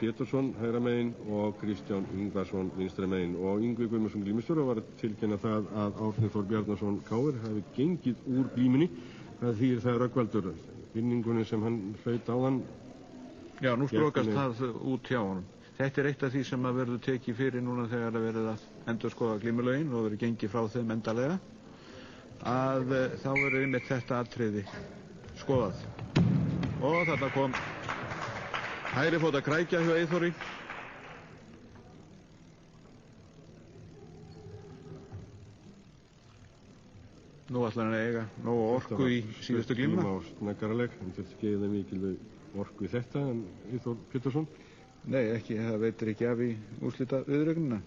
Pétursson hægra megin og Kristján Ingvarsson vinstra megin og Yngvi Guðmundsson glímustjóri var að tilkynna það að Árni Þór Bjarnason KR hafi gengið úr glímunni. Það þýðir það Rögnvaldur vinningunni sem hann hlaut áðan. Já, nú strokast það út hjá honum. Þetta er eitt af því sem að verður tekið fyrir núna þegar það verður að endurskoða glímulögin og verður gengið frá þeim endalega, að þá verður einmitt þetta atriði skoðað. Og þarna kom hægri fót að krækja hjá Eyþóri. Nú ætlar hann að eiga nógu orku í síðustu glímuna. Þetta var snaggaraleg, en þetta skeiði mikilvæg orku í þetta en Eyþór Pétursson. Nei, ekki, það veitir ekki af í úrslita viðuregnina.